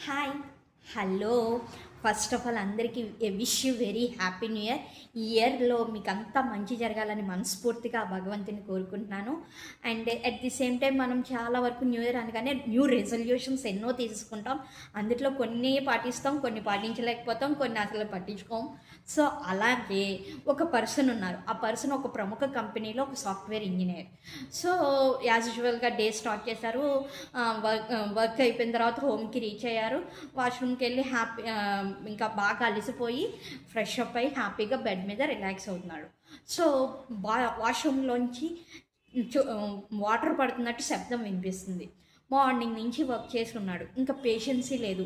Hi hello first of all అందరికీ wish you very happy new year. ఈ ఇయర్లో మీకు అంతా మంచి జరగాలని మనస్ఫూర్తిగా భగవంతుని కోరుకుంటున్నాను. And at the same time మనం చాలా వరకు న్యూ ఇయర్ అనగానే న్యూ రెజల్యూషన్స్ ఎన్నో తీసుకుంటాం. అందులో కొన్ని పాటిస్తాం, కొన్ని పాటించలేకపోతాం, కొన్ని అసలు పట్టించుకోం. సో అలాగే ఒక పర్సన్ ఉన్నారు. ఆ పర్సన్ ఒక ప్రముఖ కంపెనీలో ఒక సాఫ్ట్వేర్ ఇంజనీర్. సో యాజ్ యూజువల్గా డే స్టార్ట్ చేశారు. వర్క్ అయిపోయిన తర్వాత హోమ్కి రీచ్ అయ్యారు. వాష్రూమ్కి వెళ్ళి ఇంకా బాగా అలసిపోయి ఫ్రెష్ అప్ అయ్యి హ్యాపీగా బెడ్ మీద రిలాక్స్ అవుతున్నాడు. సో వాష్రూమ్లోంచి వాటర్ పడుతున్నట్టు శబ్దం వినిపిస్తుంది. మార్నింగ్ నుంచి వర్క్ చేసుకున్నాడు, ఇంకా పేషెన్సీ లేదు.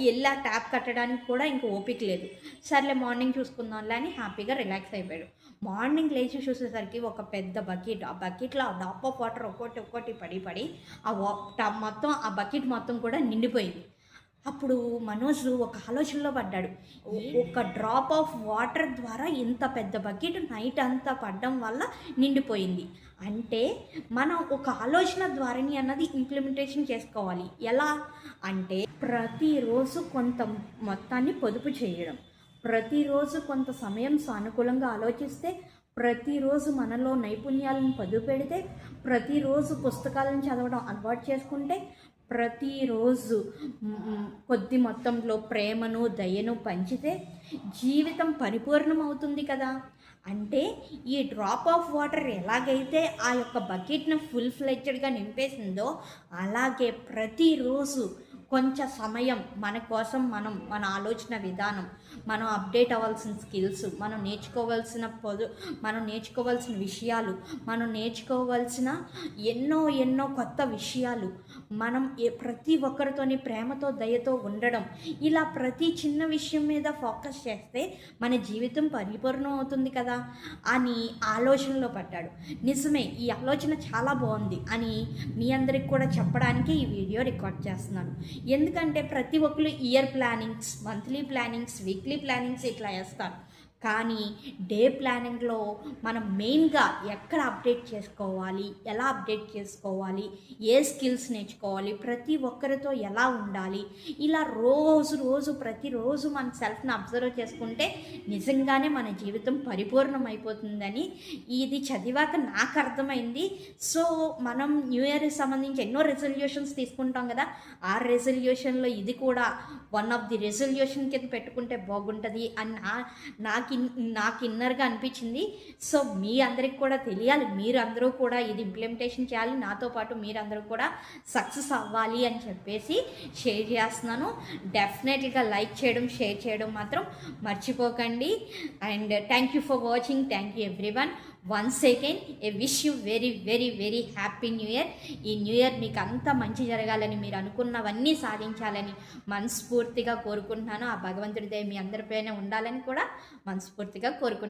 వెళ్ళి ఆ ట్యాప్ కట్టడానికి కూడా ఇంకా ఓపిక లేదు. సర్లే మార్నింగ్ చూసుకుందాంలే అని హ్యాపీగా రిలాక్స్ అయిపోయాడు. మార్నింగ్ లేచి చూసేసరికి ఒక పెద్ద బకెట్, ఆ బకెట్లో ఆ డ్రాప్ ఆఫ్ వాటర్ ఒక్కొక్కటి పడి ఆ బకెట్ మొత్తం కూడా నిండిపోయింది. అప్పుడు మనోజ్ ఒక ఆలోచనలో పడ్డాడు. ఒక డ్రాప్ ఆఫ్ వాటర్ ద్వారా ఇంత పెద్ద బకెట్ నైట్ అంతా పడడం వల్ల నిండిపోయింది. అంటే మనం ఒక ఆలోచన ద్వారాని అన్నది ఇంప్లిమెంటేషన్ చేసుకోవాలి. ఎలా అంటే ప్రతిరోజు కొంత మొత్తాన్ని పొదుపు చేయడం, ప్రతిరోజు కొంత సమయం సానుకూలంగా ఆలోచిస్తే, ప్రతిరోజు మనలో నైపుణ్యాలను పొదుపు పెడితే, ప్రతిరోజు పుస్తకాలను చదవడం అలవాటు చేసుకుంటే, ప్రతిరోజు కొద్ది మొత్తంలో ప్రేమను దయను పంచితే జీవితం పరిపూర్ణం అవుతుంది కదా. అంటే ఈ డ్రాప్ ఆఫ్ వాటర్ ఎలాగైతే ఆ యొక్క బకెట్ను ఫుల్ ఫ్లెడ్జ్డ్గా నింపేసిందో, అలాగే ప్రతిరోజు కొంచెం సమయం మన కోసం మన ఆలోచన విధానం, మనం అప్డేట్ అవ్వాల్సిన స్కిల్స్, మనం నేర్చుకోవాల్సిన విషయాలు, మనం నేర్చుకోవాల్సిన ఎన్నో కొత్త విషయాలు, మనం ప్రతి ఒక్కరితోని ప్రేమతో దయతో ఉండడం, ఇలా ప్రతి చిన్న విషయం మీద ఫోకస్ చేస్తే మన జీవితం పరిపూర్ణం అవుతుంది కదా అని ఆలోచనలో పడ్డాడు. నిజమే, ఈ ఆలోచన చాలా బాగుంది అని మీ అందరికి కూడా చెప్పడానికి ఈ వీడియో రికార్డ్ చేస్తున్నాను. ఎందుకంటే ప్రతి ఒక్కరు year plannings, monthly plannings, weekly plannings ఇట్లా వేస్తారు. కానీ డే ప్లానింగ్లో మనం మెయిన్గా ఎక్కడ అప్డేట్ చేసుకోవాలి, ఎలా అప్డేట్ చేసుకోవాలి, ఏ స్కిల్స్ నేర్చుకోవాలి, ప్రతి ఒక్కరితో ఎలా ఉండాలి, ఇలా ప్రతిరోజు మన సెల్ఫ్ని అబ్జర్వ్ చేసుకుంటే నిజంగానే మన జీవితం పరిపూర్ణం అయిపోతుందని ఇది చదివాక నాకు అర్థమైంది. సో మనం న్యూ ఇయర్కి సంబంధించి ఎన్నో రెజల్యూషన్స్ తీసుకుంటాం కదా, ఆ రెజల్యూషన్లో ఇది కూడా వన్ ఆఫ్ ది రెజల్యూషన్ కింద పెట్టుకుంటే బాగుంటుంది అని నాకు ఇన్నర్గా అనిపించింది. సో మీ అందరికి కూడా తెలియాలి, మీరు అందరూ కూడా ఇది ఇంప్లిమెంటేషన్ చేయాలి, నాతో పాటు మీరందరూ కూడా సక్సెస్ అవ్వాలి అని చెప్పేసి షేర్ చేస్తున్నాను. డెఫినెట్గా లైక్ చేయడం, షేర్ చేయడం మాత్రం మర్చిపోకండి. And thank you for watching. Thank you everyone. Once again A wish you very very very happy new year. ఈ న్యూ ఇయర్ మీకు అంతా మంచి జరగాలని, మీరు అనుకున్నవన్నీ సాధించాలని మనస్ఫూర్తిగా కోరుకుంటున్నాను. ఆ భగవంతుడి దయ మీ అందరిపైన ఉండాలని కూడా మనస్ఫూర్తిగా కోరుకుంటున్నాను.